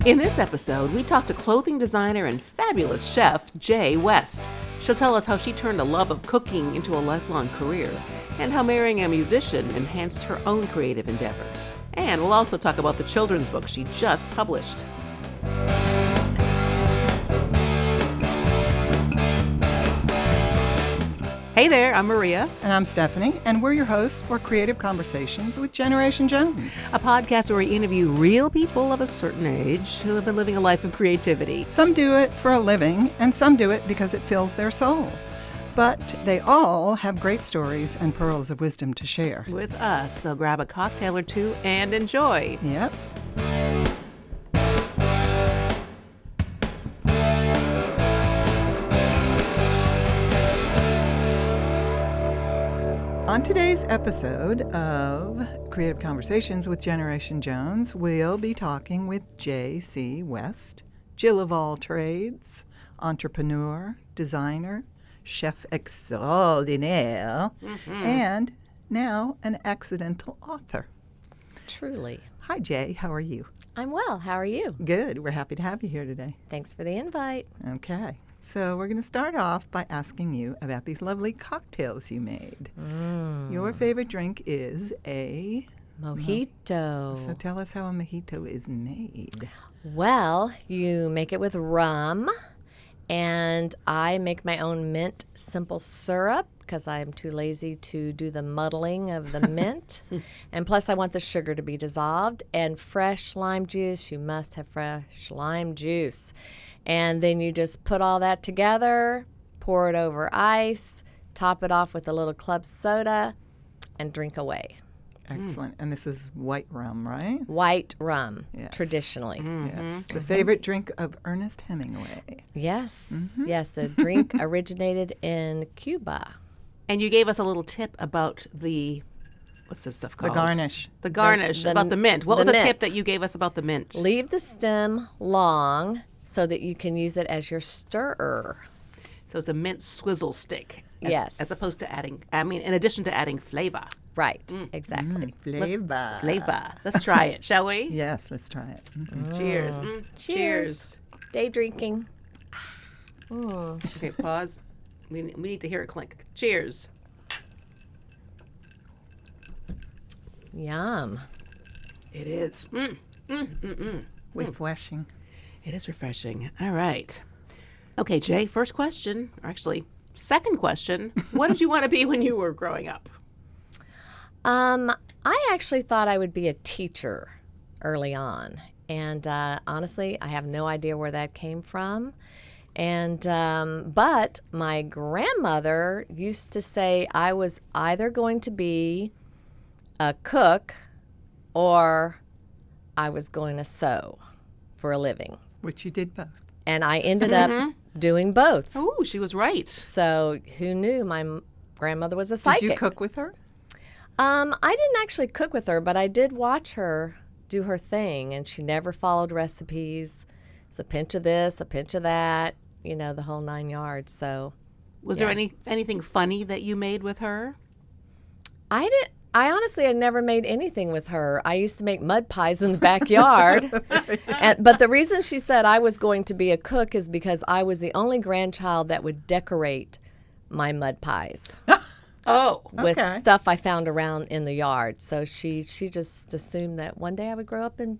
In this episode, we talk to clothing designer and fabulous chef Jay West. She'll tell us how she turned a love of cooking into a lifelong career, and how marrying a musician enhanced her own creative endeavors. And we'll also talk about the children's book she just published. Hey there, I'm Maria. And I'm Stephanie, and we're your hosts for Creative Conversations with Generation Jones. A podcast where we interview real people of a certain age who have been living a life of creativity. Some do it for a living, and some do it because it fills their soul. But they all have great stories and pearls of wisdom to share. With us, so grab a cocktail or two and enjoy. Yep. On today's episode of Creative Conversations with Generation Jones, we'll be talking with J.C. West, Jill of all trades, entrepreneur, designer, chef extraordinaire, and now an accidental author. Truly. Hi, Jay. How are you? I'm well. How are you? Good. We're happy to have you here today. Thanks for the invite. Okay. So we're going to start off by asking you about these lovely cocktails you made. Your favorite drink is a Mojito. So tell us how a mojito is made. Well, you make it with rum, and I make my own mint simple syrup because I'm too lazy to do the muddling of the mint. And plus, I want the sugar to be dissolved. And fresh lime juice, you must have fresh lime juice. And then you just put all that together, pour it over ice, top it off with a little club soda, and drink away. Excellent. And this is white rum, right? White rum, Yes. traditionally. Yes. The favorite drink of Ernest Hemingway. Yes. Yes, the drink originated in Cuba. And you gave us a little tip about what's this stuff called? The garnish. The garnish, The about the mint. What was the the tip mint. that you gave us about the mint? Leave the stem long so that you can use it as your stirrer. So it's a mint swizzle stick. Yes. As opposed to in addition to adding flavor. Right, exactly. Flavor. Flavor. Let's try it, shall we? Yes, let's try it. Cheers. Cheers. Day drinking. Okay, pause. We need to hear it clink. Cheers. Yum. It is. Refreshing. It is refreshing. All right. Okay, Jay, first question, or actually second question. What did you want to be when you were growing up? I actually thought I would be a teacher early on. And honestly, I have no idea where that came from. And but my grandmother used to say I was either going to be a cook or I was going to sew for a living. Which you did both. And I ended up doing both. Oh, she was right. So who knew my grandmother was a psychic? Did you cook with her? I didn't actually cook with her, but I did watch her do her thing, and she never followed recipes. It's a pinch of this, a pinch of that, the whole 9 yards. So, Was there anything funny that you made with her? I honestly had never made anything with her. I used to make mud pies in the backyard. But the reason she said I was going to be a cook is because I was the only grandchild that would decorate my mud pies. Oh. With Okay. stuff I found around in the yard. So she just assumed that one day I would grow up and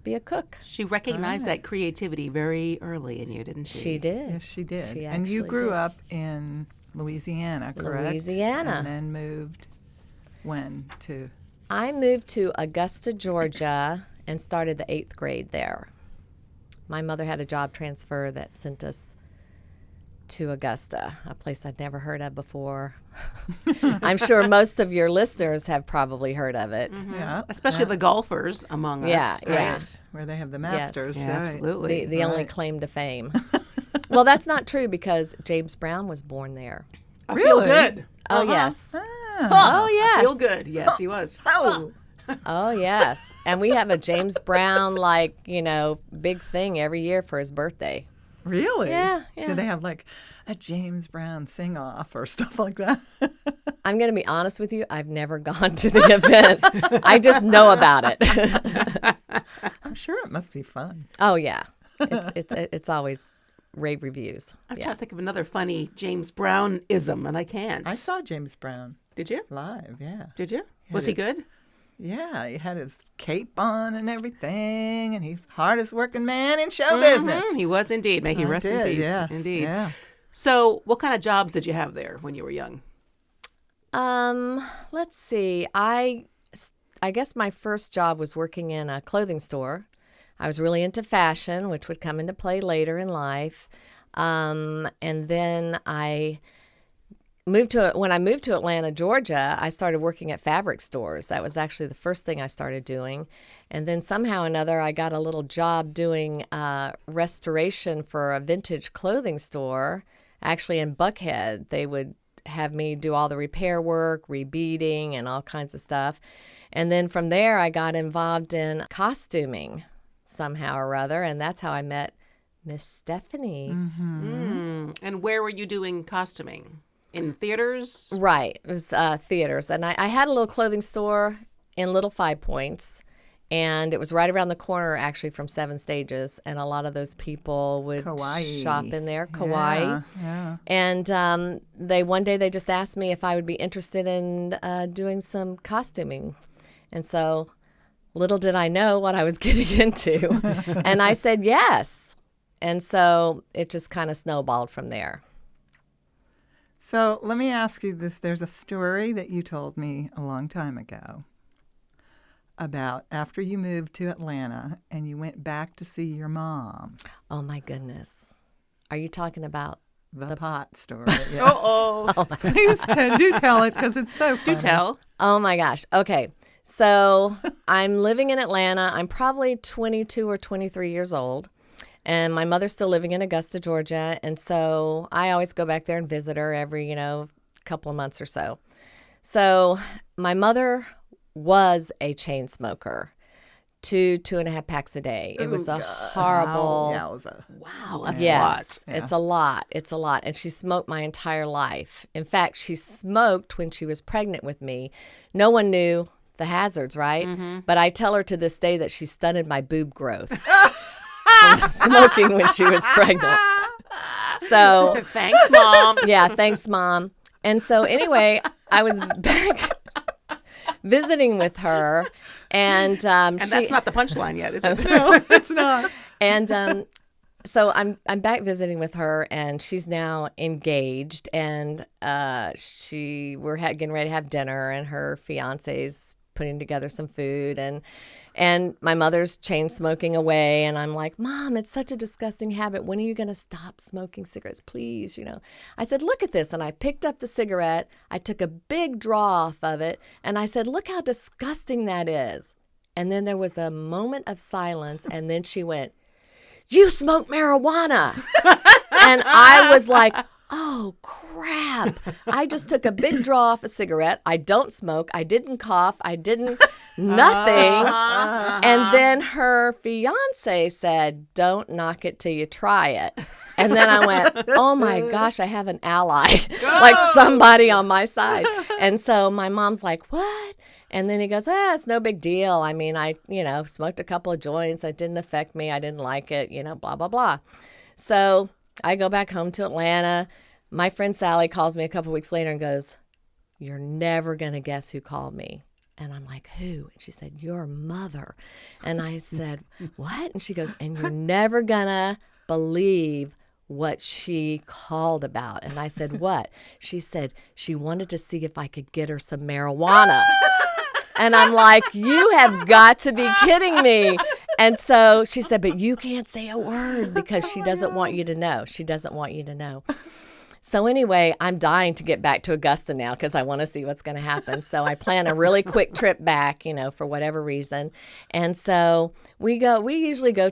be a cook. She recognized that creativity very early in you, didn't she? She did. Yes, she did. She And you actually grew did. up in Louisiana, correct? Louisiana. And then moved when to? I moved to Augusta, Georgia, and started the 8th grade there. My mother had a job transfer that sent us to Augusta, a place I'd never heard of before. I'm sure most of your listeners have probably heard of it. Yeah. Especially the golfers among us. Yeah, right? yeah. Where they have the Masters. Yeah, right. absolutely. The only Right. claim to fame. Well, that's not true because James Brown was born there. I feel Really? good. Oh, Uh-huh. yes. Ah. Oh, yes. I feel good. Yes, he was. Oh. Oh, yes. And we have a James Brown, big thing every year for his birthday. Really? Yeah, Do yeah. they have like a James Brown sing-off or stuff like that? I'm going to be honest with you. I've never gone to the event. I just know about it. I'm sure it must be fun. Oh yeah, it's always rave reviews. I'm trying to think of another funny James Brown-ism, and I can't. I saw James Brown Did you? live, yeah. Did you? Was he good? Yeah, he had his cape on and everything, and he's the hardest working man in show business. He was indeed. May he rest in peace. Yes, Indeed. Yeah. So, what kind of jobs did you have there when you were young? Let's see. I guess my first job was working in a clothing store. I was really into fashion, which would come into play later in life. And then when I moved to Atlanta, Georgia, I started working at fabric stores. That was actually the first thing I started doing. And then somehow or another, I got a little job doing restoration for a vintage clothing store, actually in Buckhead. They would have me do all the repair work, rebeading, and all kinds of stuff. And then from there, I got involved in costuming somehow or other, and that's how I met Miss Stephanie. And where were you doing costuming? In theaters? Right. It was theaters. And I had a little clothing store in Little Five Points, and it was right around the corner, actually, from Seven Stages. And a lot of those people would shop in there, Kauai. Yeah. And one day they just asked me if I would be interested in doing some costuming. And so little did I know what I was getting into. And I said yes. And so it just kind of snowballed from there. So let me ask you this. There's a story that you told me a long time ago about after you moved to Atlanta and you went back to see your mom. Oh, my goodness. Are you talking about The pot story. Yes. Oh, Please do tell it because it's so funny. do tell. Oh, my gosh. Okay. So I'm living in Atlanta. I'm probably 22 or 23 years old. And my mother's still living in Augusta, Georgia. And so I always go back there and visit her every, couple of months or so. So my mother was a chain smoker, 2.5 packs a day. It was a horrible. Wow, that's a Yes, lot. Yeah. it's a lot. It's a lot. And she smoked my entire life. In fact, she smoked when she was pregnant with me. No one knew the hazards, right? Mm-hmm. But I tell her to this day that she stunted my boob growth from smoking when she was pregnant. So Thanks, Mom. yeah, thanks, Mom. And so anyway, I was back visiting with her, and And that's not the punchline yet, is it? No, it's not. And so I'm back visiting with her, and she's now engaged, and we're getting ready to have dinner, and her fiance's putting together some food, and my mother's chain smoking away, and I'm like, Mom, it's such a disgusting habit. When are you going to stop smoking cigarettes, please? I said, look at this, and I picked up the cigarette. I took a big draw off of it, and I said, look how disgusting that is. And then there was a moment of silence, and then she went, you smoke marijuana. And I was like, oh, crap. I just took a big draw off a cigarette. I don't smoke. I didn't cough. I didn't nothing. And then her fiance said, don't knock it till you try it. And then I went, oh, my gosh, I have an ally, like somebody on my side. And so my mom's like, what? And then he goes, it's no big deal. I mean, I smoked a couple of joints. It didn't affect me. I didn't like it, blah, blah, blah. So I go back home to Atlanta. My friend Sally calls me a couple weeks later and goes, you're never going to guess who called me. And I'm like, who? And she said, your mother. And I said, what? And she goes, and you're never going to believe what she called about. And I said, what? She said she wanted to see if I could get her some marijuana. And I'm like, you have got to be kidding me. And so she said, but you can't say a word because she doesn't want you to know. She doesn't want you to know. So anyway, I'm dying to get back to Augusta now because I want to see what's going to happen. So I plan a really quick trip back, for whatever reason. And so we usually go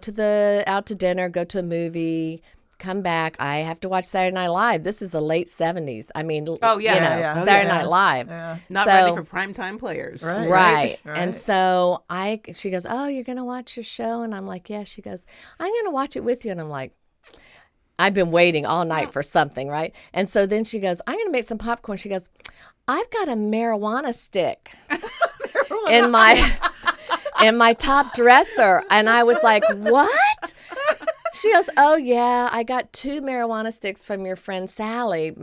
out to dinner, go to a movie, come back. I have to watch Saturday Night Live. This is the late 70s. I mean, Saturday Night Live. Yeah. Not ready for primetime players. Right. And so she goes, oh, you're going to watch your show? And I'm like, yeah. She goes, I'm going to watch it with you. And I'm like, I've been waiting all night for something, right? And so then she goes, I'm going to make some popcorn. She goes, I've got a marijuana stick in in my top dresser. And I was like, what? She goes, oh, yeah, I got 2 marijuana sticks from your friend Sally.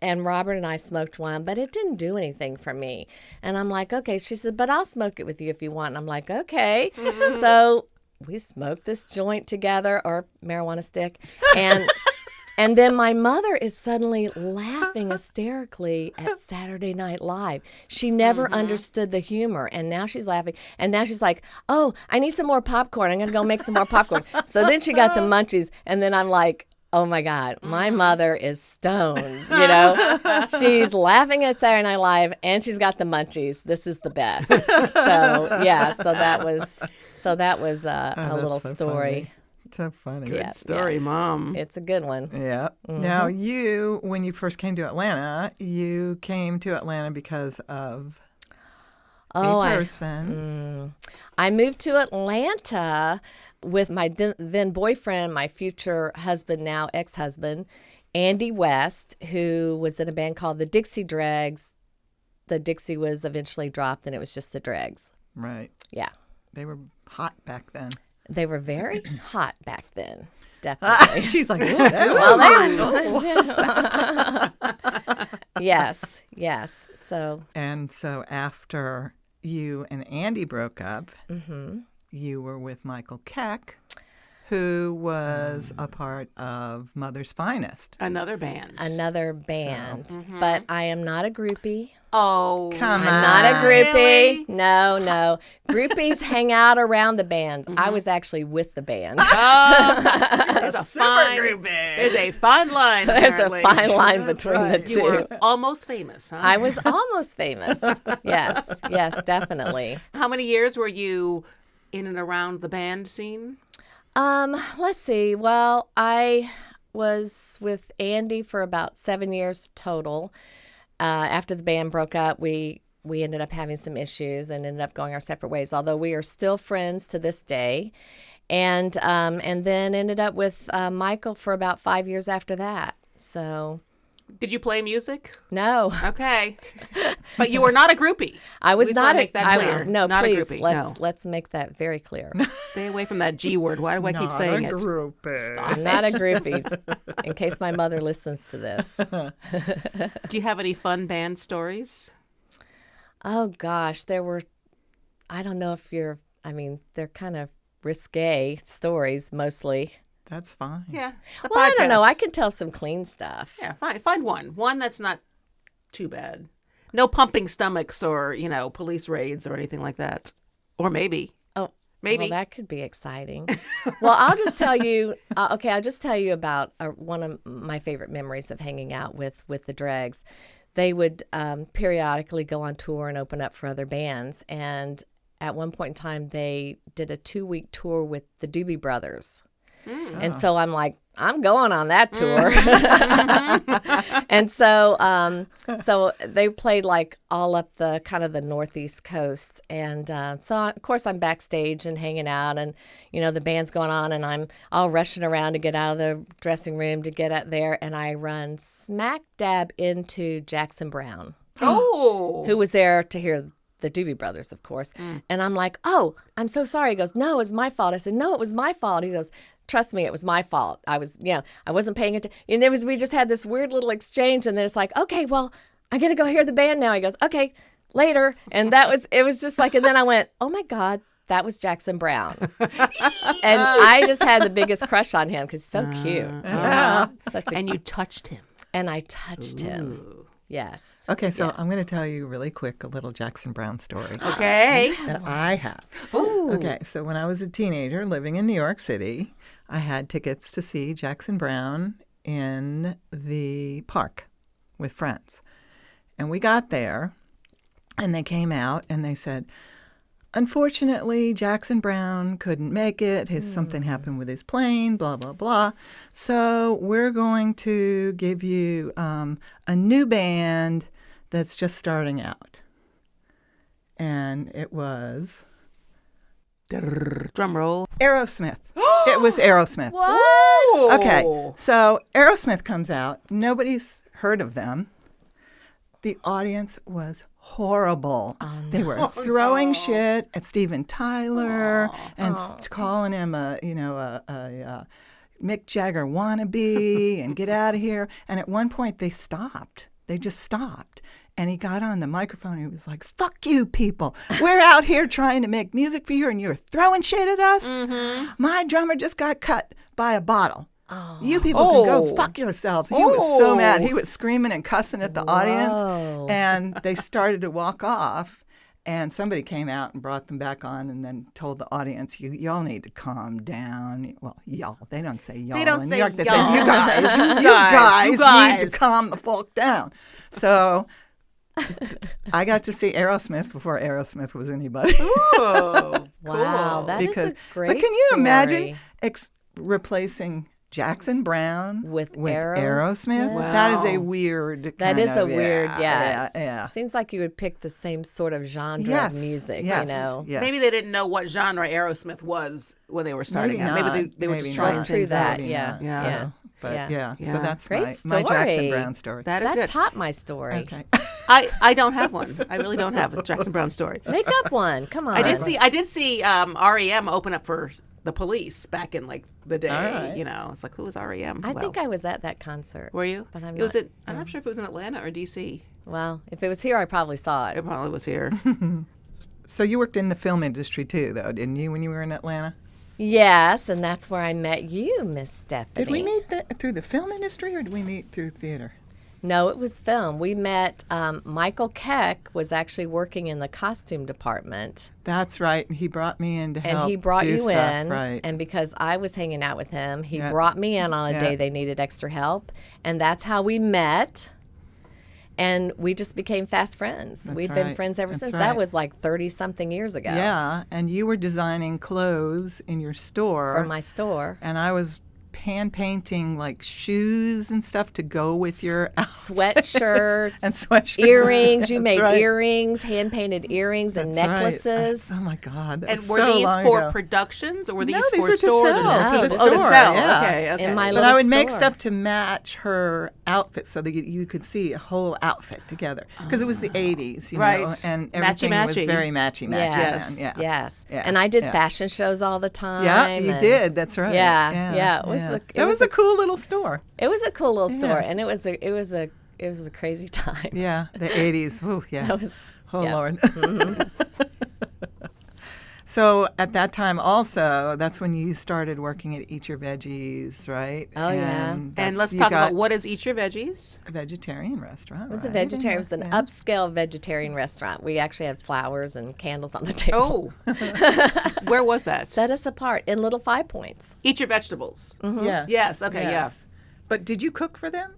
And Robert and I smoked one, but it didn't do anything for me. And I'm like, okay. She said, but I'll smoke it with you if you want. And I'm like, okay. So we smoked this joint together, or marijuana stick. And then my mother is suddenly laughing hysterically at Saturday Night Live. She never understood the humor, and now she's laughing. And now she's like, oh, I need some more popcorn. I'm going to go make some more popcorn. So then she got the munchies, and then I'm like, oh, my God, my mother is stoned, She's laughing at Saturday Night Live, and she's got the munchies. This is the best. So, yeah, so that was a little so story. Funny. So funny. Good story, Mom. It's a good one. Yeah. Now, when you first came to Atlanta, you came to Atlanta because of a person. I moved to Atlanta with my then boyfriend, my future husband, now ex-husband, Andy West, who was in a band called the Dixie Dregs. The Dixie was eventually dropped, and it was just the Dregs. Right. Yeah. They were hot back then. They were very hot back then, definitely. She's like, Yes. So after you and Andy broke up, you were with Michael Keck, who was a part of Mother's Finest. Another band. But I am not a groupie. Oh, come on. I'm not a groupie. Really? No. Groupies hang out around the bands. I was actually with the band. There's a super groupie. There's a fine line. There's apparently. a fine line between the two. You were almost famous, huh? I was almost famous. Yes, definitely. How many years were you in and around the band scene? Let's see. Well, I was with Andy for about 7 years total. After the band broke up, we ended up having some issues and ended up going our separate ways, although we are still friends to this day. And then ended up with Michael for about 5 years after that. So... Did you play music? No. Okay. But you were not a groupie. I was not make that clear. No, not please. A groupie. Let's make that very clear. Stay away from that G word. Why do I keep saying it? I'm not a groupie, in case my mother listens to this. Do you have any fun band stories? Oh, gosh. I don't know if they're kind of risque stories mostly. That's fine. Yeah. Well, I don't know. I can tell some clean stuff. Yeah, fine. Find one. One that's not too bad. No pumping stomachs or, police raids or anything like that. Or maybe. Oh, maybe. Well, that could be exciting. Well, I'll just tell you. I'll just tell you about one of my favorite memories of hanging out with the Dregs. They would periodically go on tour and open up for other bands. And at one point in time, they did a 2-week tour with the Doobie Brothers. And so I'm like, I'm going on that tour. And so they played like all up the kind of the Northeast coast. And so, of course, I'm backstage and hanging out and, the band's going on and I'm all rushing around to get out of the dressing room to get out there. And I run smack dab into Jackson Brown, who was there to hear the Doobie Brothers, of course. And I'm like, oh, I'm so sorry. He goes, no, it was my fault. I said, no, it was my fault. He goes, trust me, it was my fault. I wasn't paying attention. And we just had this weird little exchange. And then it's like, okay, well, I got to go hear the band now. He goes, okay, later. And it was just like, and then I went, oh my God, that was Jackson Brown. And I just had the biggest crush on him because he's so cute. And you touched him. And I touched him. Yes. Okay, so I'm going to tell you really quick a little Jackson Brown story. Okay. That I have. Ooh. Okay, so when I was a teenager living in New York City, I had tickets to see Jackson Brown in the park with friends. And we got there, and they came out, and they said, unfortunately, Jackson Brown couldn't make it. Something happened with his plane, blah, blah, blah. So we're going to give you a new band that's just starting out. And it was... Drum roll. Aerosmith. It was Aerosmith. What? Okay, so Aerosmith comes out. Nobody's heard of them. The audience was horrible. They were throwing shit at Steven Tyler and calling him a Mick Jagger wannabe and get out of here. And at one point they stopped. They just stopped. And he got on the microphone and he was like, "Fuck you people. We're out here trying to make music for you and you're throwing shit at us? My drummer just got cut by a bottle. You people can go fuck yourselves." He was so mad. He was screaming and cussing at the audience. And they started to walk off. And somebody came out and brought them back on and then told the audience, y'all need to calm down. Well, y'all. They don't say y'all. They don't in say New York. They y'all. say you guys. You guys need to calm the fuck down. So I got to see Aerosmith before Aerosmith was anybody. Oh, Wow, that is a great But can you story. imagine replacing Jackson Brown With Aerosmith? Wow. That is a weird That kind is a of, weird, yeah. Seems like you would pick the same sort of genre Yes, of music, yes, you know. yes. Maybe they didn't know what genre Aerosmith was when they were starting out. Maybe they were Maybe just not. trying Well, true things that, out. yeah. Yeah. So, but Yeah. so Yeah. that's Great my Jackson story. Brown story. That is That good. topped my story. Okay. I don't have one. I really don't have a Jackson Brown story. Make up one. Come on. I did see REM open up for the Police back in like the day. All right. You know, it's like, who was REM? I think I was at that concert. were you? But I'm it was not- I'm not sure if it was in Atlanta or DC. Well, if it was here, I probably saw it. It probably was here. So you worked in the film industry too, though, didn't you, when you were in Atlanta? Yes, and that's where I met you, Miss Stephanie. Did we meet through the film industry or did we meet through theater? No, it was film. We met, Michael Keck was actually working in the costume department. That's right. And he brought me in to help And he brought do you stuff, in. right. And because I was hanging out with him, he Yeah. brought me in on a Yeah. day they needed extra help. And that's how we met. And we just became fast friends. That's We've been right. friends ever That's since. right. That was like 30-something years ago. Yeah, and you were designing clothes in your store. For my store. And I was hand painting like shoes and stuff to go with your Sweatshirts. and sweatshirts. Earrings. You That's made right. earrings, hand-painted earrings and That's right. necklaces. Oh my God! That And was were so these long for ago. productions or were these No, these for were to stores? sell. Or just For the people? Oh, to store, sell. yeah. Okay, okay. In my But little I would make store. stuff to match her outfit so that you could see a whole outfit together. Because it was the 80s, you know, Right. and everything was Matchy-matchy. very matchy-matchy Yes. then. Yes. Yes. Yeah. And I did Yeah. fashion shows all the time. Yeah, you and did. That's right. Yeah, it was a- it that was was a cool little store. It was a cool little store, Yeah. and it was a crazy time. Yeah, the 80s. Oh, yeah. That was. Oh, yeah. Lord. So at that time also, that's when you started working at Eat Your Veggies, right? Oh, yeah. And that's- let's you talk got about what is Eat Your Veggies? a vegetarian restaurant, It was a right? vegetarian. It was an Yeah. upscale vegetarian restaurant. We actually had flowers and candles on the table. Oh, where was that? Set us apart in little 5 points. Eat Your Vegetables. Yes. Yes, okay, yeah. But did you cook for them?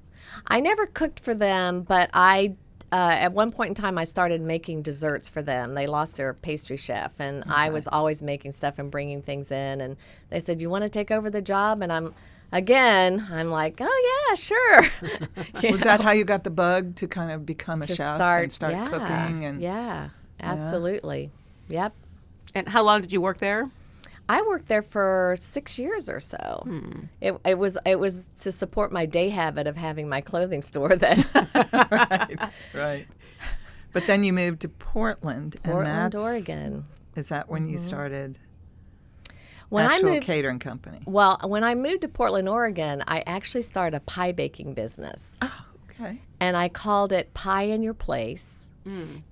I never cooked for them, but I. At one point in time, I started making desserts for them. They lost their pastry chef, and I was always making stuff and bringing things in. And they said, "You want to take over the job?" And I'm like, "Oh yeah, sure." You Was know, that how you got the bug to kind of become a to chef start, and start yeah, cooking? And yeah, absolutely, yep. And how long did you work there? I worked there for 6 years or so. It was to support my day habit of having my clothing store. right. But then you moved to Portland, and Portland, that's, Oregon. Is that when you started When actual I moved, catering company? well, when I moved to Portland, Oregon, I actually started a pie baking business, Oh, okay. and I called it Pie in Your Place.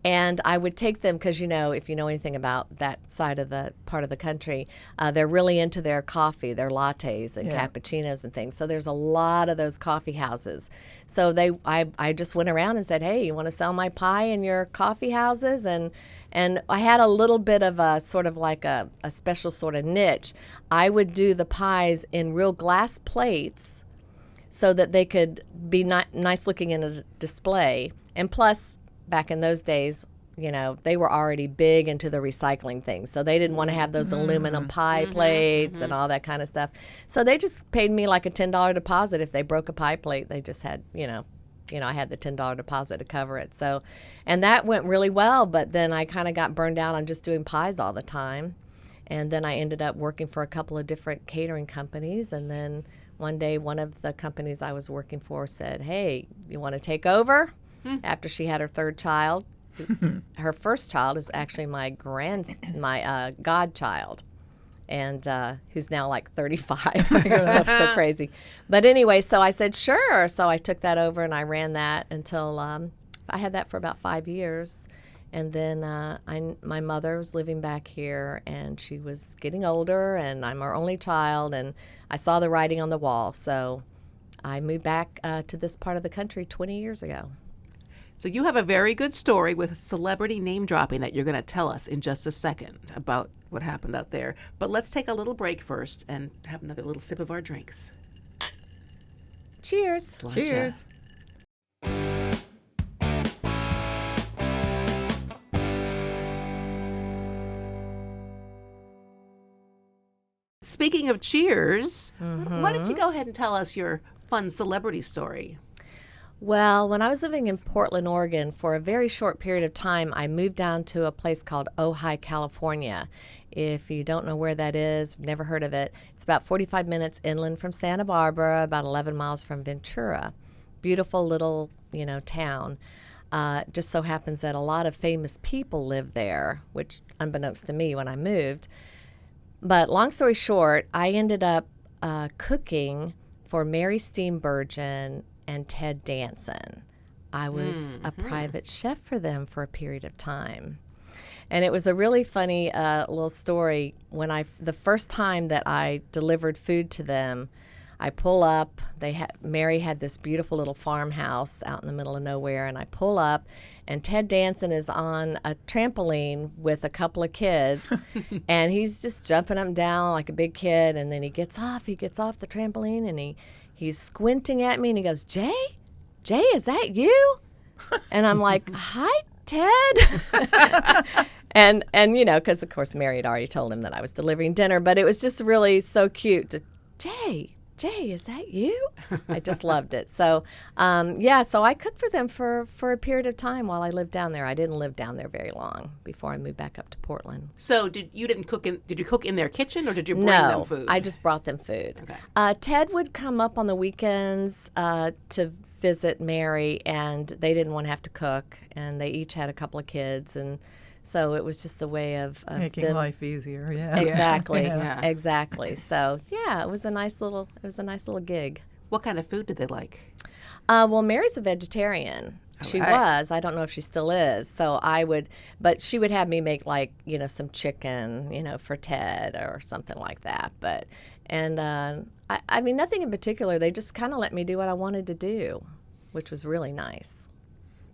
And I would take them because, you know, if you know anything about that side of the part of the country, they're really into their coffee, their lattes and Yeah. cappuccinos and things. So there's a lot of those coffee houses. So I just went around and said, "Hey, you want to sell my pie in your coffee houses?" And I had a little bit of a sort of like a special sort of niche. I would do the pies in real glass plates so that they could be nice looking in a display. And plus, back in those days, you know, they were already big into the recycling thing. So they didn't want to have those aluminum pie plates and all that kind of stuff. So they just paid me like a $10 deposit if they broke a pie plate. They just had, you know, I had the $10 deposit to cover it. So, and that went really well, but then I kind of got burned out on just doing pies all the time. And then I ended up working for a couple of different catering companies. And then one day, one of the companies I was working for said, "Hey, you want to take over?" after she had her third child. Her first child is actually my godchild, and who's now like 35. so crazy. But anyway, so I said, sure. So I took that over and I ran that until I had that for about 5 years. And then my mother was living back here, and she was getting older, and I'm her only child, and I saw the writing on the wall. So I moved back to this part of the country 20 years ago. So you have a very good story with celebrity name dropping that you're going to tell us in just a second about what happened out there. But let's take a little break first and have another little sip of our drinks. Cheers. Sláinte. Cheers. Speaking of cheers, why don't you go ahead and tell us your fun celebrity story? Well, when I was living in Portland, Oregon, for a very short period of time, I moved down to a place called Ojai, California. If you don't know where that is, never heard of it, it's about 45 minutes inland from Santa Barbara, about 11 miles from Ventura. Beautiful little, town. Just so happens that a lot of famous people live there, which unbeknownst to me when I moved. But long story short, I ended up cooking for Mary Steenburgen and Ted Danson. I was a private chef for them for a period of time. And it was a really funny little story. When the first time that I delivered food to them, I pull up. Mary had this beautiful little farmhouse out in the middle of nowhere, and I pull up, and Ted Danson is on a trampoline with a couple of kids, and he's just jumping up and down like a big kid. And then he gets off the trampoline, and he's squinting at me, and he goes, Jay, is that you? And I'm like, hi, Ted. and because of course Mary had already told him that I was delivering dinner, but it was just really so cute. Jay, is that you? I just loved it. So, so I cooked for them for a period of time while I lived down there. I didn't live down there very long before I moved back up to Portland. So did you cook in their kitchen, or did you bring them food? No, I just brought them food. Okay. Ted would come up on the weekends to visit Mary, and they didn't want to have to cook, and they each had a couple of kids, and so it was just a way of making them. life easier. Yeah. Exactly. Yeah. Exactly. So it was a nice little gig. What kind of food did they like? Well, Mary's a vegetarian. She right. was. I don't know if she still is. So but she would have me make some chicken, for Ted or something like that. I mean, nothing in particular. They just kind of let me do what I wanted to do, which was really nice.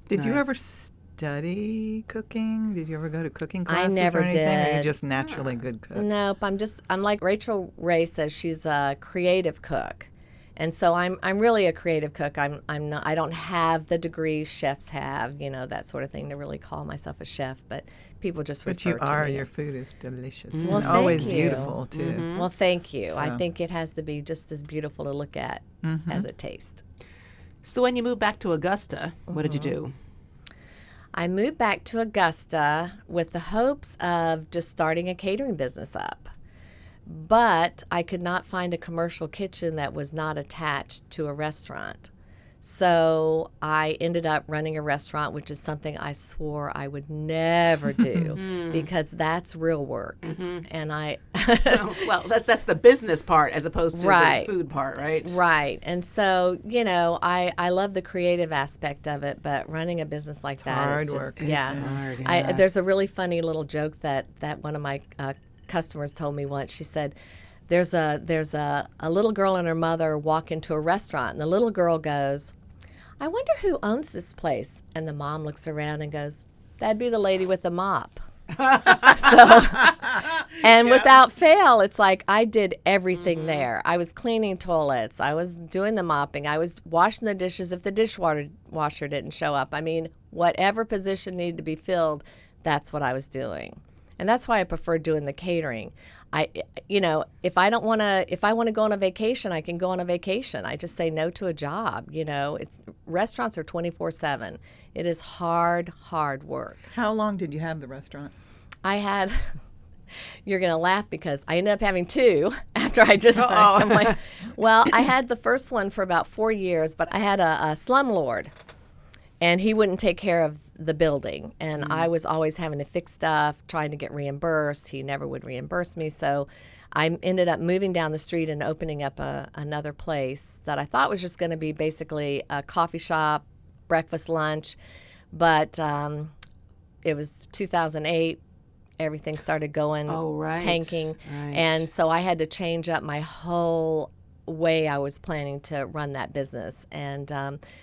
Did you ever study cooking? Did you ever go to cooking I classes never or anything? Or are you did. just naturally good cook? Nope. I'm like Rachel Ray says, she's a creative cook. And so I'm really a creative cook. I'm not. I don't have the degree chefs have, that sort of thing, to really call myself a chef. But people just refer to me. But you are. Your food is delicious. Well, and thank always you. beautiful too. Mm-hmm. Well, thank you. So. I think it has to be just as beautiful to look at as it tastes. So when you moved back to Augusta, what did you do? I moved back to Augusta with the hopes of just starting a catering business up. But I could not find a commercial kitchen that was not attached to a restaurant. So I ended up running a restaurant, which is something I swore I would never do because that's real work. And Well, that's the business part as opposed to Right. the food part, right? Right. And so, I love the creative aspect of it, but running a business like that hard is just, work. yeah. It's hard, yeah. There's a really funny little joke that one of my customers told me once. She said, there's a little girl and her mother walk into a restaurant, and the little girl goes, I wonder who owns this place. And the mom looks around and goes, that'd be the lady with the mop. Without fail, it's like I did everything there. I was cleaning toilets. I was doing the mopping. I was washing the dishes if the dishwasher didn't show up. I mean, whatever position needed to be filled, that's what I was doing. And that's why I prefer doing the catering. If I want to go on a vacation, I can go on a vacation. I just say no to a job. Restaurants are 24/7. It is hard work. How long did you have the restaurant? I had, you're going to laugh because I ended up having two after I just, I'm like, I had the first one for about 4 years, but I had a slumlord. and he wouldn't take care of the building. And I was always having to fix stuff, trying to get reimbursed. He never would reimburse me. So I ended up moving down the street and opening up another place that I thought was just going to be basically a coffee shop, breakfast, lunch. But it was 2008. Everything started going, tanking. Right. And so I had to change up my whole way I was planning to run that business, and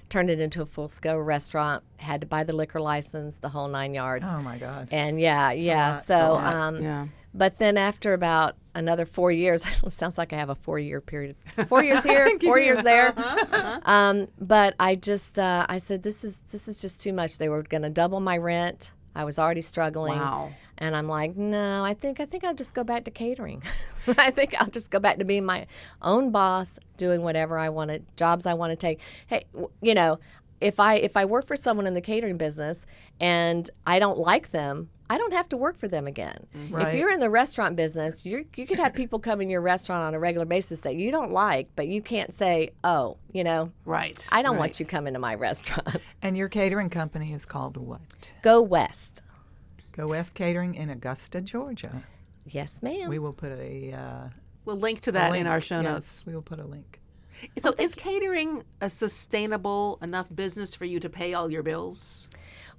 turned it into a full-scale restaurant. Had to buy the liquor license, the whole 9 yards. Oh my God. And It's a lot. But then after about another 4 years, it sounds like I have a 4-year period. 4 years here, 4 years there. But I just I said this is just too much. They were going to double my rent. I was already struggling. Wow. And I'm like, no, I think I'll just go back to catering. I think I'll just go back to being my own boss, doing whatever I want to, jobs I want to take. Hey, if I work for someone in the catering business and I don't like them, I don't have to work for them again. Right. If you're in the restaurant business, you could have people come in your restaurant on a regular basis that you don't like, but you can't say, oh, Right. I don't want you coming to my restaurant. And your catering company is called what? Go West. Go West Catering in Augusta, Georgia. Yes, ma'am. We will put We'll link to that link. in our show Yes, notes. we will put a link. So is catering a sustainable enough business for you to pay all your bills?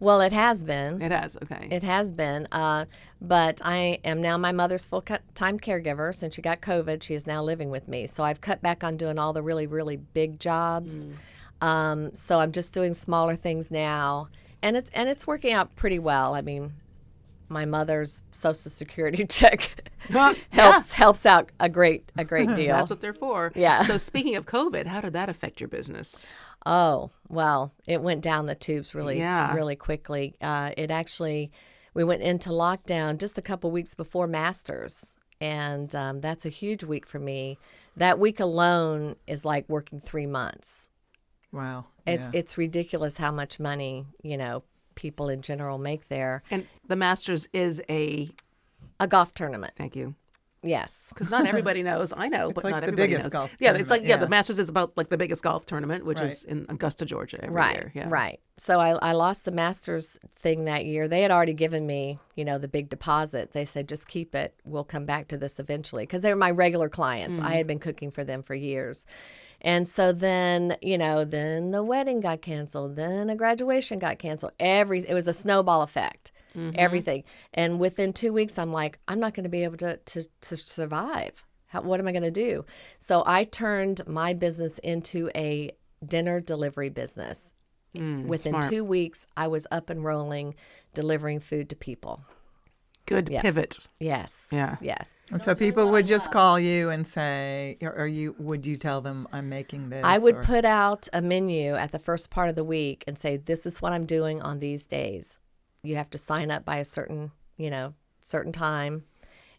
Well, it has been. It has, okay. It has been. But I am now my mother's full-time caregiver. Since she got COVID, she is now living with me. So I've cut back on doing all the really, really big jobs. So I'm just doing smaller things now. And it's working out pretty well. I mean, my mother's Social Security check helps out a great deal. That's what they're for. Yeah. So speaking of COVID, how did that affect your business? Oh, well, it went down the tubes really quickly. We went into lockdown just a couple weeks before Masters, and that's a huge week for me. That week alone is like working 3 months. Wow. It's ridiculous how much money, people in general make there. And the Masters is a golf tournament. Thank you. Yes. Because not everybody knows. I know, It's but like not the everybody biggest knows. golf Yeah, it's like tournament, the Masters is about like the biggest golf tournament, which Right. is in Augusta, Georgia every Right, year. Yeah. right. So I lost the Masters thing that year. They had already given me, the big deposit. They said, just keep it. We'll come back to this eventually. Because they were my regular clients. I had been cooking for them for years. And so then, then the wedding got canceled. Then a graduation got canceled. It was a snowball effect. Everything. And within 2 weeks, I'm like, I'm not going to be able to survive. What am I going to do? So I turned my business into a dinner delivery business. Within smart. 2 weeks, I was up and rolling, delivering food to people. Good pivot. Yes. Yeah. Yes. And so people would just call you and say, would you tell them I'm making this? I would or- put out a menu at the first part of the week and say, this is what I'm doing on these days. You have to sign up by a certain time.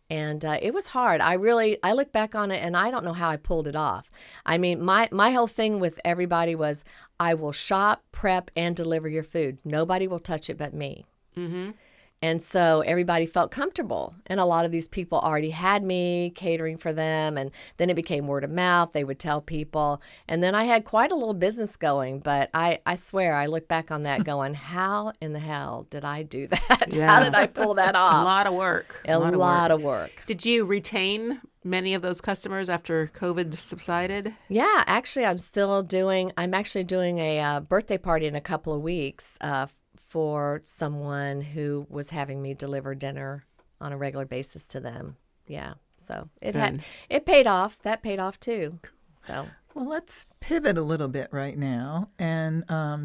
And it was hard. I look back on it and I don't know how I pulled it off. I mean, my whole thing with everybody was I will shop, prep, and deliver your food. Nobody will touch it but me. Mm-hmm. And so everybody felt comfortable. And a lot of these people already had me catering for them. And then it became word of mouth. They would tell people. And then I had quite a little business going. But I swear, I look back on that going, how in the hell did I do that? Yeah. How did I pull that A off? lot of work. A lot of work. Did you retain many of those customers after COVID subsided? Yeah, actually, I'm actually doing a birthday party in a couple of weeks for someone who was having me deliver dinner on a regular basis to them. Yeah, so it paid off. That paid off too. So Well, let's pivot a little bit right now and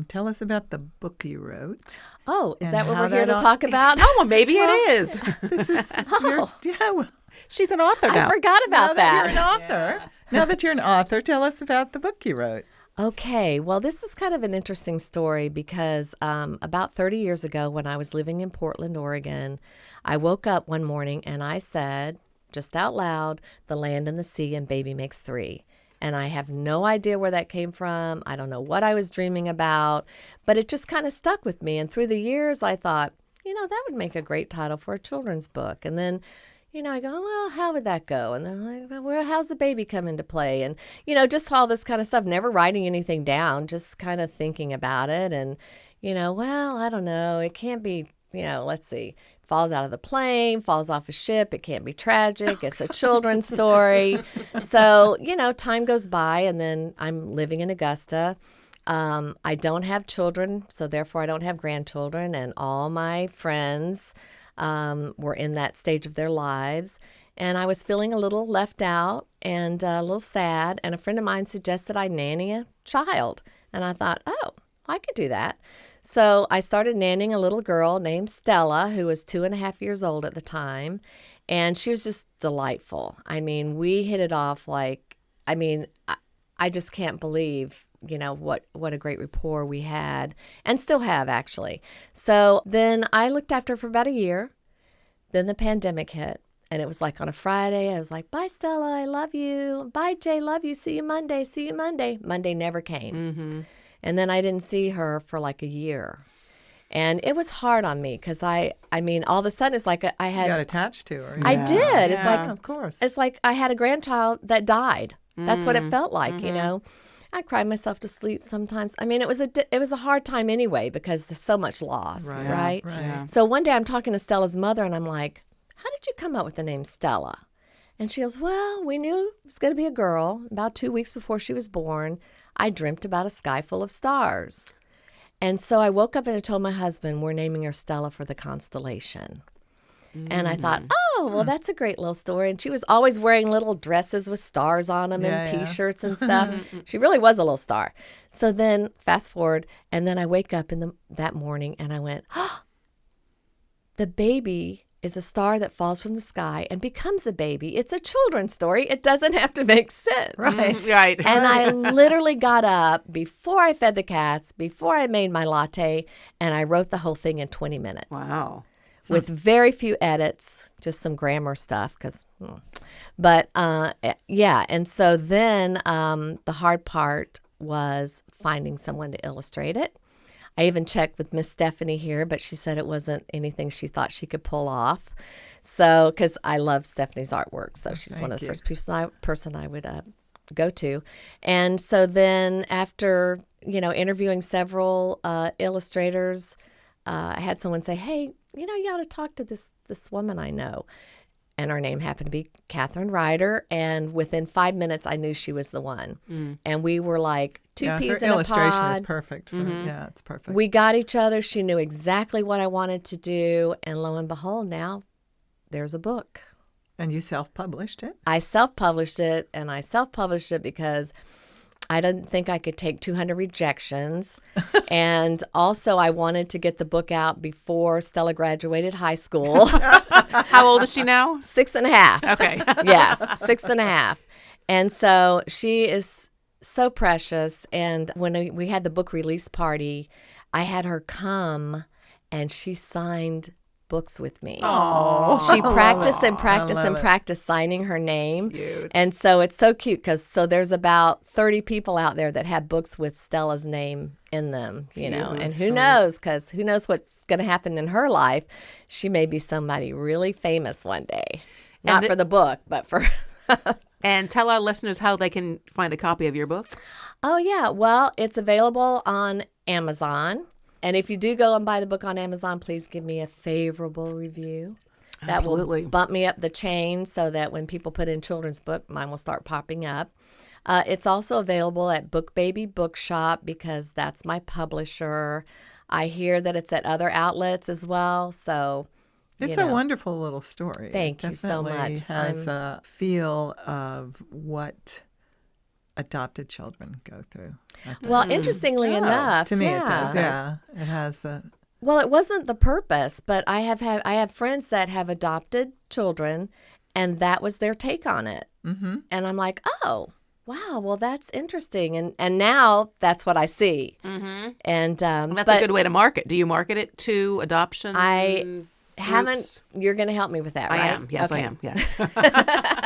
tell us about the book you wrote. oh, is And that what how we're here that to all- talk about? Oh, well, maybe it is. This is She's an author now. I forgot now about that you're an that. author. Now that you're an author, tell us about the book you wrote. Okay, well, this is kind of an interesting story because about 30 years ago when I was living in Portland, Oregon, I woke up one morning and I said, just out loud, the land and the sea and baby makes three. And I have no idea where that came from. I don't know what I was dreaming about, but it just kind of stuck with me. And through the years, I thought, that would make a great title for a children's book. And then I go, well, how would that go? And then I'm like, well, how's the baby come into play? And, just all this kind of stuff, never writing anything down, just kind of thinking about it. And, well, I don't know. It can't be, let's see. Falls out of the plane, falls off a ship. It can't be tragic. It's a children's story. So, time goes by, and then I'm living in Augusta. I don't have children, so therefore I don't have grandchildren, and all my friends were in that stage of their lives. And I was feeling a little left out and a little sad, and a friend of mine suggested I nanny a child. And I thought, oh, I could do that. So I started nannying a little girl named Stella, who was 2.5 years old at the time, and she was just delightful. I mean, we hit it off I just can't believe, what a great rapport we had, and still have, actually. So then I looked after her for about a year. Then the pandemic hit, and it was like on a Friday, I was like, bye, Stella, I love you. Bye, Jay, love you. See you Monday. See you Monday. Monday never came. Mm-hmm. And then I didn't see her for like a year. And it was hard on me because all of a sudden it's like I had... You got attached to her. I did. It's like, of course. It's like I had a grandchild that died. That's what it felt like, I cried myself to sleep sometimes. It was a hard time anyway because there's so much loss, right? Yeah. So one day I'm talking to Stella's mother and I'm like, how did you come up with the name Stella? And she goes, well, we knew it was going to be a girl. About 2 weeks before she was born, I dreamt about a sky full of stars. And so I woke up and I told my husband, we're naming her Stella for the constellation. And I thought, oh, well, that's a great little story. And she was always wearing little dresses with stars on them and T-shirts and stuff. She really was a little star. So then fast forward, and then I wake up that morning and I went, oh, the baby is a star that falls from the sky and becomes a baby. It's a children's story. It doesn't have to make sense. Right. And I literally got up before I fed the cats, before I made my latte, and I wrote the whole thing in 20 minutes. Wow. With very few edits, just some grammar stuff. And so then the hard part was finding someone to illustrate it. I even checked with Miss Stephanie here, but she said it wasn't anything she thought she could pull off. So, because I love Stephanie's artwork, so she's one of the first person I would go to. And so then after, interviewing several illustrators, I had someone say, hey, you ought to talk to this woman I know. And her name happened to be Catherine Ryder. And within 5 minutes, I knew she was the one. And we were like two peas in a pod. Her illustration is perfect. It's perfect. We got each other. She knew exactly what I wanted to do. And lo and behold, now there's a book. And you self-published it? I self-published it. And I self-published it because I didn't think I could take 200 rejections. And also I wanted to get the book out before Stella graduated high school. How old is she now? 6.5. Okay. Yes, 6.5. And so she is so precious. And when we had the book release party, I had her come and she signed books with me. Oh, she practiced and practiced signing her name. Cute. And so it's so cute because there's about 30 people out there that have books with Stella's name in them, and who knows, because who knows what's going to happen in her life. She may be somebody really famous one day. Not for the book, but for... And tell our listeners how they can find a copy of your book. Oh, yeah. Well, it's available on Amazon. And if you do go and buy the book on Amazon, please give me a favorable review. That Absolutely. will bump me up the chain so that when people put in children's book, mine will start popping up. It's also available at Book Baby Bookshop because that's my publisher. I hear that it's at other outlets as well. So it's a wonderful little story. Thank you so much. It has a feel of what adopted children go through. Well, interestingly enough, to me it does. Yeah, it has the. Well, it wasn't the purpose, but I have friends that have adopted children, and that was their take on it. Mm-hmm. And I'm like, oh, wow, well, that's interesting, and now that's what I see. Mm-hmm. And that's a good way to market. Do you market it to adoption? I haven't. You're going to help me with that, right? I am. Yes, okay. I am. Yes.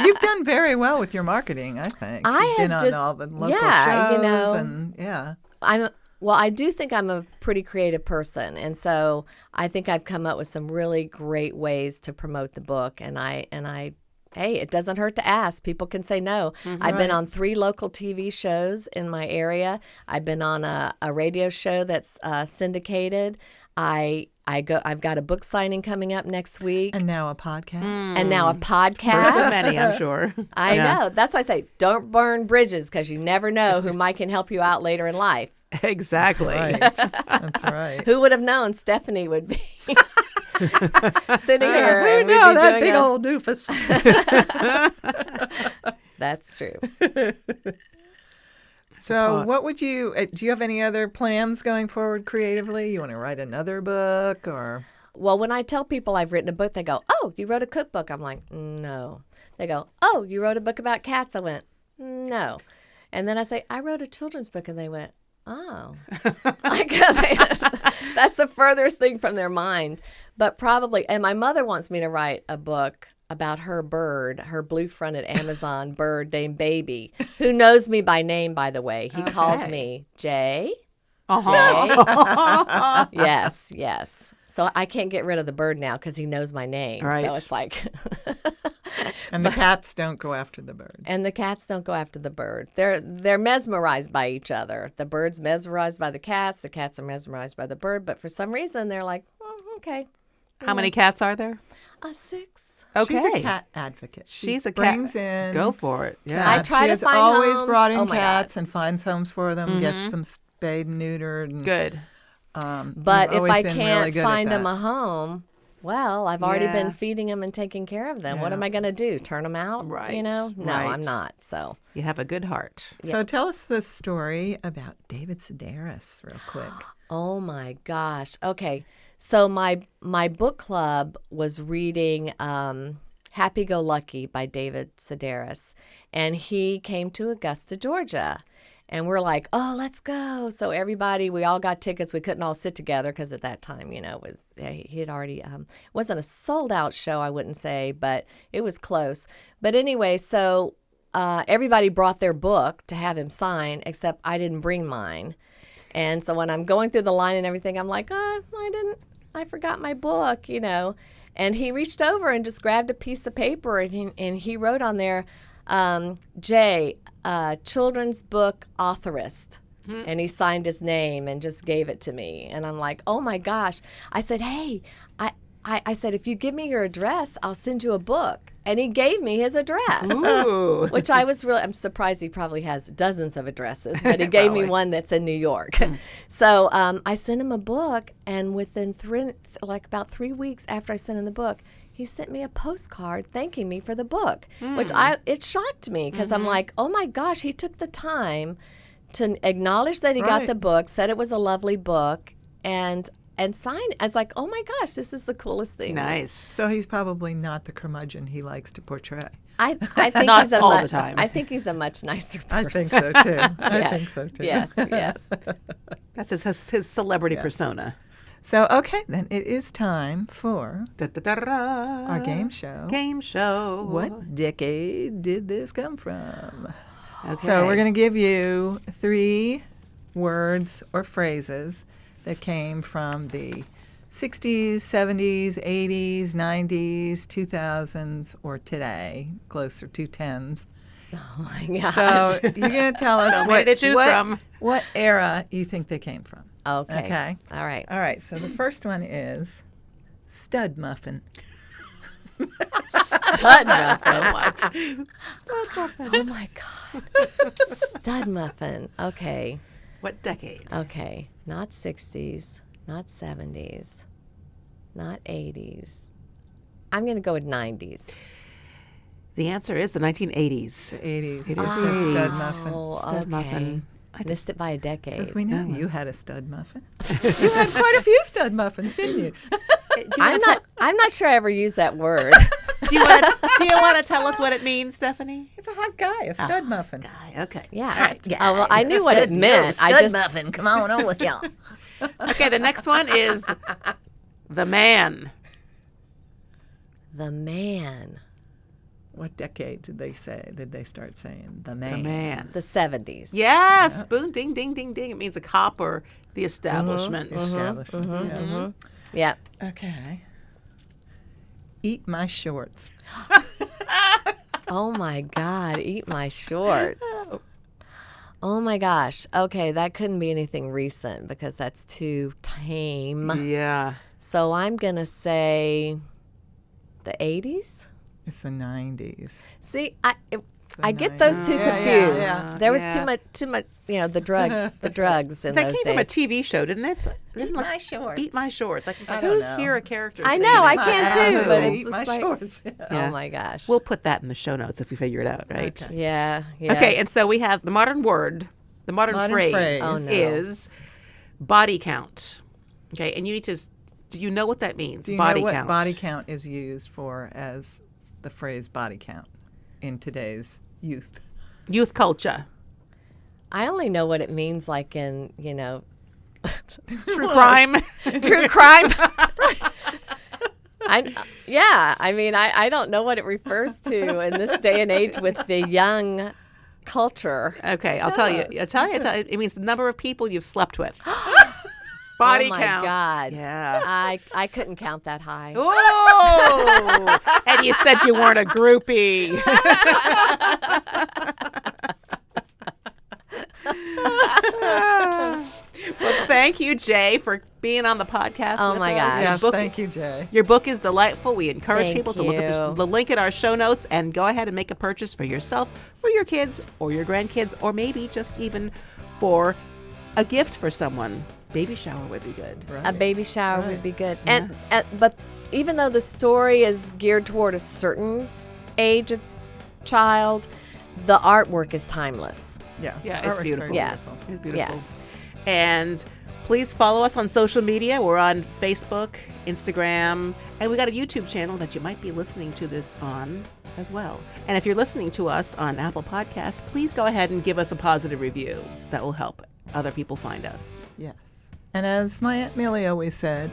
You've done very well with your marketing, I think. You've been on all the local shows, and I do think I'm a pretty creative person, and so I think I've come up with some really great ways to promote the book, and I hey, it doesn't hurt to ask. People can say no. I've been on 3 local TV shows in my area. I've been on a radio show that's syndicated. I've got a book signing coming up next week. And now a podcast. And now a First podcast. of many, I'm sure. I know. That's why I say don't burn bridges, because you never know who might can help you out later in life. Exactly. Right. That's right. Who would have known Stephanie would be sitting here? Who and we'd knew be that doing big a- old doofus? That's true. So, what would you? Do you have any other plans going forward creatively? You want to write another book, or? Well, when I tell people I've written a book, they go, "Oh, you wrote a cookbook." I'm like, "No." They go, "Oh, you wrote a book about cats." I went, "No." And then I say, "I wrote a children's book," and they went, "Oh." That's the furthest thing from their mind. But probably, and my mother wants me to write a book about her bird, her blue-fronted Amazon bird named Baby, who knows me by name, by the way. He calls me Jay. Uh-huh. Jay. Yes. So I can't get rid of the bird now because he knows my name. Right. So it's like... And the cats don't go after the bird. And the cats don't go after the bird. They're mesmerized by each other. The bird's mesmerized by the cats are mesmerized by the bird. But for some reason, they're like, okay. How many cats are there? 6. Okay. She's a cat advocate. She's a brings cat. in. Go for it. Yeah. I cats. try she to has find always homes. brought in Oh my cats and finds homes for them, gets them spayed and neutered. And, Good. But you've if always I been really can't good at find that. them a home, well, I've already Yeah. been feeding them and taking care of them. What Yeah. am I going to do? Turn them out? Right. You know? No, Right. I'm not. So. You have a good heart. So tell us the story about David Sedaris real quick. Oh my gosh. Okay. So my book club was reading Happy Go Lucky by David Sedaris, and he came to Augusta, Georgia. And we're like, oh, let's go. So everybody, we all got tickets. We couldn't all sit together because at that time, he had already, it wasn't a sold out show, I wouldn't say, but it was close. But anyway, so everybody brought their book to have him sign, except I didn't bring mine. And so when I'm going through the line and everything, I'm like, I forgot my book, you know. And he reached over and just grabbed a piece of paper and he wrote on there, Jay, children's book authorist. And he signed his name and just gave it to me. And I'm like, oh my gosh. I said, hey, I said, if you give me your address, I'll send you a book. And he gave me his address. Ooh. Which I'm surprised he probably has dozens of addresses, but he gave me one that's in New York. So I sent him a book, and within about 3 weeks after I sent him the book, he sent me a postcard thanking me for the book, which it shocked me because I'm like, oh my gosh, he took the time to acknowledge that he got Right. the book, said it was a lovely book, and sign it. I was like, oh my gosh, this is the coolest thing. Nice. So he's probably not the curmudgeon he likes to portray. I think Not he's a all the much, time. I think he's a much nicer person. I think so too. I Yes. think so too. Yes. That's his celebrity persona. So okay, then it is time for Da-da-da-da. our game show. Game show. What decade did this come from? Okay. So we're going to give you 3 words or phrases that came from the 60s, 70s, 80s, 90s, 2000s, or today, closer to 10s. Oh my gosh. So you're going to tell us So many to choose from. what era you think they came from. Okay. Okay. All right. All right, so the first one is stud muffin. Stud muffin. So much. Oh my God. Stud muffin. Okay. What decade? Okay. Not 60s, not 70s, not 80s. I'm going to go with 90s. The answer is the 1980s. The 80s. It is It's the 80s. stud muffin. Oh, Stud okay. muffin. Missed it by a decade. Because we know you had a stud muffin. You had quite a few stud muffins, didn't you? I'm not sure I ever used that word. Do you want to tell us what it means, Stephanie? It's a hot guy, a stud muffin. Okay. Yeah. Oh, well, I knew what it meant. muffin. Come on with y'all. Okay, the next one is the man. The man. What decade did they start saying the The man? man. The 70s. Yes. Boom, ding, ding, ding, ding. It means a cop or the establishment. Establishment. Yeah. Yeah. Okay. Eat my shorts. Oh my God, eat my shorts. Oh my gosh. Okay, that couldn't be anything recent because that's too tame. Yeah. So I'm going to say the 80s? It's the 90s. See, I get those two Yeah, confused. yeah. There was Yeah. too much, the drugs in That those came days. from a TV show, didn't it? Didn't My Shorts. Eat My Shorts. Like, I don't who's know. here a character? I saying know, I that? can too, but it's Eat just my like, shorts. Yeah. oh my gosh. We'll put that in the show notes if we figure it out, right? Okay. Yeah, yeah. Okay, and so we have the modern word, the modern phrase, phrase. Oh, no. is body count. Okay, and you need to, do you know what that means? Do you body know what count. body count is used for as the phrase body count in today's youth? Youth culture. I only know what it means like in, True crime. true crime. I don't know what it refers to in this day and age with the young culture. Okay, I'll tell you. It means the number of people you've slept with. Body Oh my count. God. Yeah. I couldn't count that high. Oh! And you said you weren't a groupie. Well, thank you, Jay, for being on the podcast. Oh with my us. gosh. Your Yes, book- thank you, Jay. Your book is delightful. We encourage Thank people to look at you. the link in our show notes and go ahead and make a purchase for yourself, for your kids, or your grandkids, or maybe just even for a gift for someone. Baby shower would be good. Right. A baby shower Right. would be good. But even though the story is geared toward a certain age of child, the artwork is timeless. Yeah, Yeah, it's Artwork's very beautiful. Yes. It's beautiful. Yes. And please follow us on social media. We're on Facebook, Instagram, and we got a YouTube channel that you might be listening to this on as well. And if you're listening to us on Apple Podcasts, please go ahead and give us a positive review. That will help other people find us. Yes. And as my Aunt Millie always said,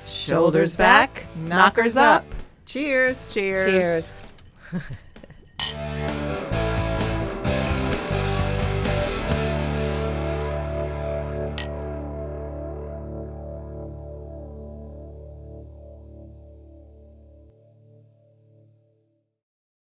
Shoulders back, knockers up. Cheers. Cheers. Cheers.